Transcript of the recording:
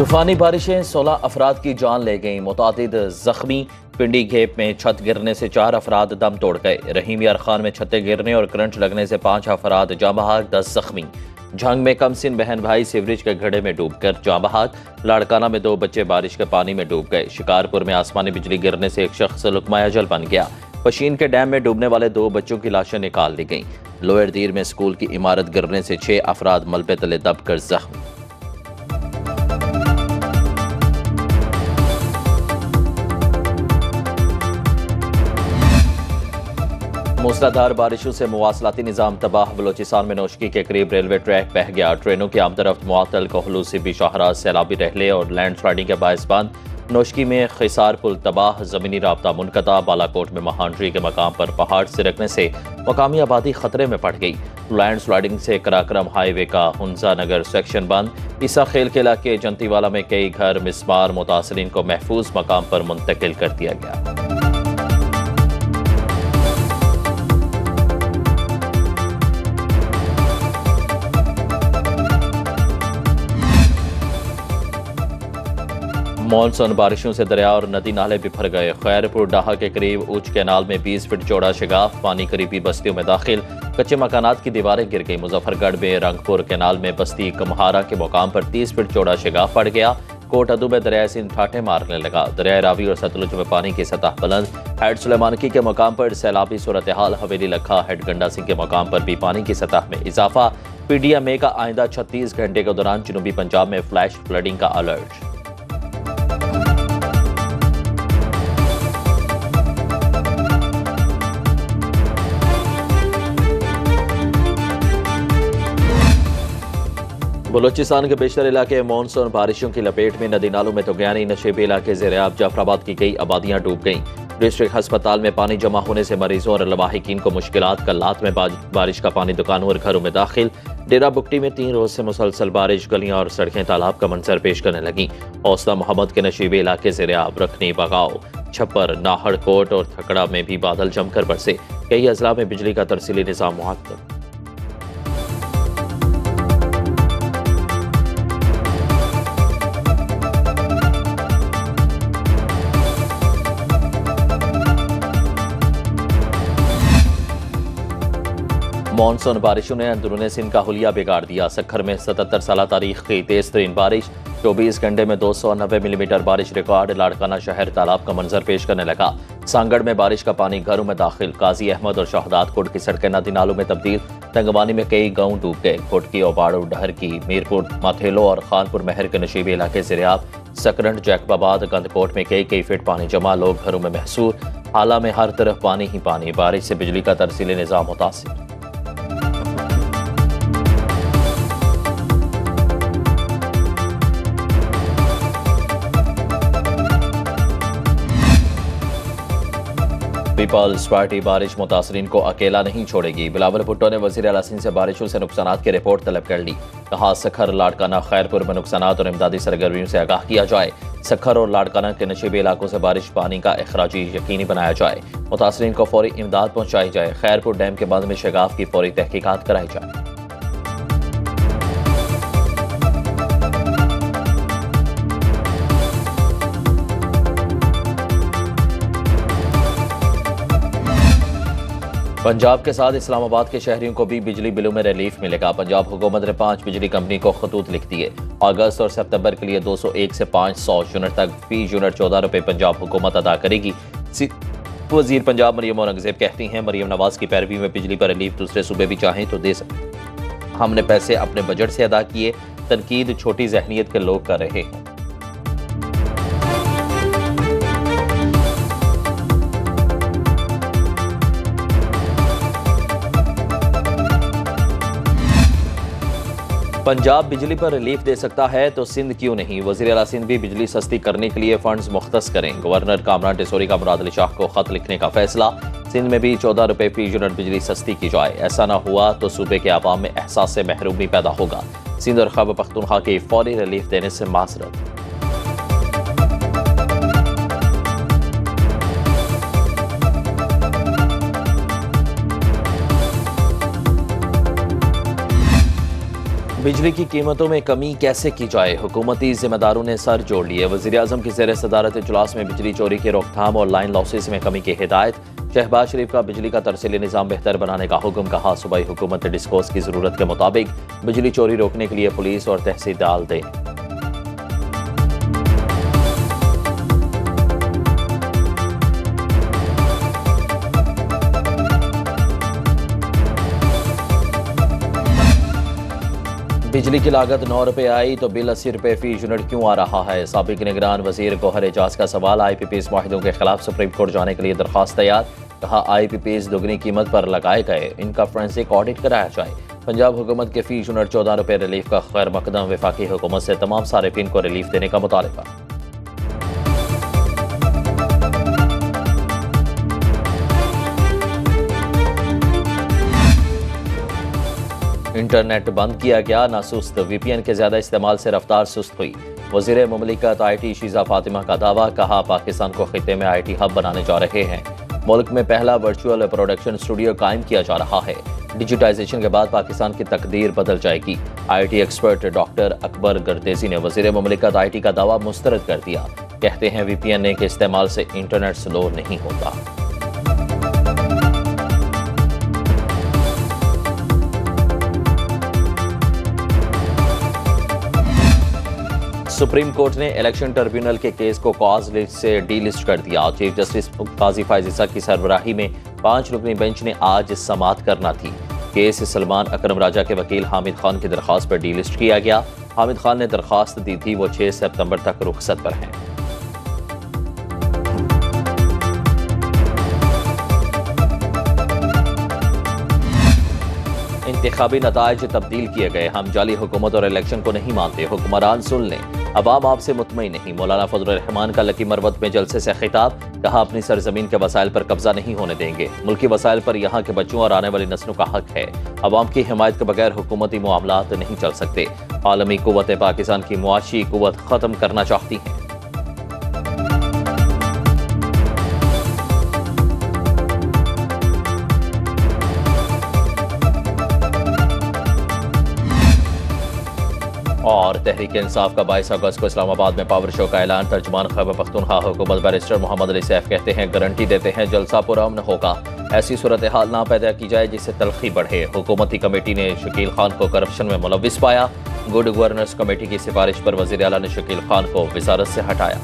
तूफानी बारिशें 16 अफराद की जान ले गईं, मुतादिद जख्मी। पिंडी घेप में छत गिरने से 4 अफराद दम तोड़ गए। रहीम यार खान में छतें गिरने और करंट लगने से 5 अफराद जाँ बहाक, 10 जख्मी। झंग में कमसिन बहन भाई सीवरेज के गड्ढे में डूबकर जाँ बहाक। लाड़काना में 2 बच्चे बारिश के पानी में डूब गए। शिकारपुर में आसमानी बिजली गिरने से एक शख्स लुकमा अजल बन गया। पशीन के डैम में डूबने वाले 2 बच्चों की लाशें निकाल ली गईं। लोअर दीर में स्कूल की इमारत गिरने से 6 अफराद मलबे तले दबकर जख्मी। मूसलाधार बारिशों से मुवासलाती निज़ाम तबाह। बलोचिस्तान में नौशकी के करीब रेलवे ट्रैक बह गया। ट्रेनों की आमदरफ्त मुअत्तल। कोहलू सिबी शाहराज सैलाबी रहले और लैंड स्लाइडिंग के बायस बंद। नौशकी में खिसार पुल तबाह। ज़मीनी राब्ता मुनक़ता। बालाकोट में महांडरी के मकाम पर पहाड़ सिरकने से मकामी आबादी खतरे में पड़ गई। लैंड स्लाइडिंग से कराक्रम हाईवे का हुंजा नगर सेक्शन बंद। ईसा खेल के इलाके जंतीवाला में कई घर मिसमार। मुतासरीन को महफूज मकाम पर मुंतकिल कर दिया गया। मानसून बारिशों से दरिया और नदी नाले बिफर गए। खैरपुर डाहा के करीब ऊंच कैनाल में 20 फीट चौड़ा शगाफ। पानी करीबी बस्तियों में दाखिल। कच्चे मकानात की दीवारें गिर गई। मुजफ्फरगढ़ में रंगपुर कैनाल में बस्ती कमहारा के मुकाम पर 30 फीट चौड़ा शगाफ पड़ गया। कोट अदू में दरिया सिंध ठाठे मारने लगा। दरिया रावी और सतलुज में पानी की सतह बुलंद। हेड सुलेमानकी के मुकाम पर सैलाबी सूरत हाल। हवेली लखा हेड गंडा सिंह के मुकाम पर भी पानी की सतह में इजाफा। PDMA का आइंदा 36 घंटे के दौरान जनूबी पंजाब में फ्लैश फ्लडिंग का अलर्ट। बलोचिस्तान के बेशतर इलाके मानसून बारिशों की लपेट में। नदी नालों में तगयानी। नशेबी इलाके ज़ेर-ए-आब जाफराबाद की कई आबादियां डूब गईं। डिस्ट्रिक्ट अस्पताल में पानी जमा होने से मरीजों और लवाहिकीन को मुश्किलात। कल्लात में बारिश का पानी दुकानों और घरों में दाखिल। डेरा बुगटी में 3 रोज से मुसलसल बारिश। गलियां और सड़कें तालाब का मंजर पेश करने लगी। हौसला मोहम्मद के नशीबे इलाके ज़ेर-ए-आब रखनी, बगाओ, छप्पर, नाहड़कोट और थकड़ा में भी बादल जमकर बरसे। कई अजला में बिजली का तरसीली निज़ाम मुअत्तल। मानसून बारिशों ने अंदरूनी सिंध का हुलिया बिगाड़ दिया। सखर में 77 साल तारीख की तेज तरीन बारिश। 24 घंटे में 290 मिलीमीटर बारिश रिकॉर्ड। लाड़काना शहर तालाब का मंजर पेश करने लगा। सांगड़ में बारिश का पानी घरों में दाखिल। काजी अहमद और शहदादकोट की सड़कें नदी नालों में तब्दील। तंगवानी में कई गांव डूब गए। खोटकी, ओबाड़ो, डहर की, मीरपुर, माथेलो और खानपुर महर के नशीबे इलाके ज़ेर-ए-आब। सकरंड, जैकबाबाद, गंदकोट में कई फीट पानी जमा। लोग घरों में महसूर। हाला में हर तरफ पानी ही पानी। बारिश से बिजली का तरसीली निज़ाम मुतासिर। पीपल्स पार्टी बारिश मुतासरीन को अकेला नहीं छोड़ेगी। बिलावल भुट्टो ने वज़ीर आला सिंध से बारिशों से नुकसानात की रिपोर्ट तलब कर ली। कहा सखर, लाड़काना, खैरपुर में नुकसानात और इमदादी सरगर्मियों से आगाह किया जाए। सखर और लाड़काना के नशीबे इलाकों से बारिश पानी का अखराजी यकीनी बनाया जाए। मुतासरीन को फौरी इमदाद पहुँचाई जाए। खैरपुर डैम के बंद में शगाफ की फौरी तहकीकात कराई जाए। पंजाब के साथ इस्लामाबाद के शहरियों को भी बिजली बिलों में रिलीफ मिलेगा। पंजाब हुकूमत ने 5 बिजली कंपनी को खतूत लिख दिए। अगस्त और सितंबर के लिए 201 से 500 यूनिट तक फी यूनिट 14 रुपये पंजाब हुकूमत अदा करेगी। वजीर पंजाब मरियम औरंगजेब कहती हैं, मरियम नवाज की पैरवी में बिजली पर रिलीफ दूसरे सूबे भी चाहें तो दे सकते। हमने पैसे अपने बजट से अदा किए। तनकीद छोटी जहनीत के लोग कर रहे हैं। पंजाब बिजली पर रिलीफ दे सकता है तो सिंध क्यों नहीं। वज़ीर आला सिंध भी बिजली सस्ती करने के लिए फंड्स मुख्तस करें। गवर्नर कामरान टिसोरी का मुराद अली शाह को खत लिखने का फैसला। सिंध में भी 14 रुपये फी यूनिट बिजली सस्ती की जाए। ऐसा ना हुआ तो सूबे के आवाम में एहसास से महरूमी पैदा होगा। सिंध और खैबर पख्तूनख्वा की फौरी रिलीफ देने से माजरत। बिजली की कीमतों में कमी कैसे की जाए, हुकूमती जिम्मेदारों ने सर जोड़ लिए। वज़ीर-ए-आज़म की ज़ेर सदारत इजलास में बिजली चोरी की रोकथाम और लाइन लॉसेस में कमी की हिदायत। शहबाज शरीफ का बिजली का तरसीली निज़ाम बेहतर बनाने का हुक्म। कहा सूबाई हुकूमत डिस्कोस की ज़रूरत के मुताबिक बिजली चोरी रोकने के लिए पुलिस और तहसीलदार दें। बिजली की लागत 9 रुपये आई तो बिल 80 रुपये फी यूनिट क्यों आ रहा है। साबिक निगरान वजीर गौहर एजाज का सवाल। IPPs माहिदों के खिलाफ सुप्रीम कोर्ट जाने के लिए दरख्वास्त तैयार। कहा IPPs दुगनी कीमत पर लगाए गए, इनका फोरेंसिक ऑडिट कराया जाए। पंजाब हुकूमत के फी यूनिट 14 रुपये रिलीफ का खैर मकदम। वफाकी हुकूमत से तमाम सारिफिन को रिलीफ देने का मुतालबा। इंटरनेट बंद किया गया ना सुस्त। VPN के ज्यादा इस्तेमाल से रफ्तार सुस्त हुई। वज़ीर मुमलिकत IT शीज़ा फातिमा का दावा। कहा पाकिस्तान को खित्ते में IT हब बनाने जा रहे हैं। मुल्क में पहला वर्चुअल प्रोडक्शन स्टूडियो कायम किया जा रहा है। डिजिटाइजेशन के बाद पाकिस्तान की तकदीर बदल जाएगी। IT expert doctor Akbar Gardezi ने वज़ीर मुमलिकत IT का दावा मुस्तरद कर दिया। कहते हैं VPN के इस्तेमाल से इंटरनेट स्लो नहीं होता। सुप्रीम कोर्ट ने इलेक्शन ट्रिब्यूनल के केस को कॉज लिस्ट से डी लिस्ट कर दिया। चीफ जस्टिस काजी फायज ईसा की सरबराही में 5 रुकनी बेंच ने आज समाअत करना थी। केस सलमान अकरम राजा के वकील हामिद खान की दरख्वास्त पर डी लिस्ट किया गया। हामिद खान ने दरख्वास्त दी थी, वो 6 सितंबर तक रुखसत पर हैं। इंतखाबी नताइज तब्दील किए गए। हम जाली हुकूमत और इलेक्शन को नहीं मानते, हुक्मरान सुन लें, अवाम आपसे मुतमईन नहीं। मौलाना फजलुर रहमान का लकी मरवत में जलसे से खिताब। कहा अपनी सरजमीन के वसाइल पर कब्जा नहीं होने देंगे। मुल्की वसाइल पर यहाँ के बच्चों और आने वाली नस्लों का हक है। अवाम की हिमायत के बगैर हुकूमती मामलात नहीं चल सकते। आलमी कुव्वत पाकिस्तान की मुआशी कुव्वत ख़त्म करना चाहती हैं। और तहरीक इंसाफ का 22 अगस्त को इस्लामाबाद में पावर शो का ऐलान। तर्जुमान खैबर पख्तूनख्वा हुकूमत बैरिस्टर मोहम्मद अली सैफ कहते हैं गारंटी देते हैं जलसा पुरअमन होगा। ऐसी सूरत हाल ना पैदा की जाए जिससे तलखी बढ़े। हुकूमती कमेटी ने शकील खान को करप्शन में मुलव्विस पाया। गुड गवर्नेंस कमेटी की सिफारिश पर वज़ीर आला ने शकील खान को वज़ारत से हटाया।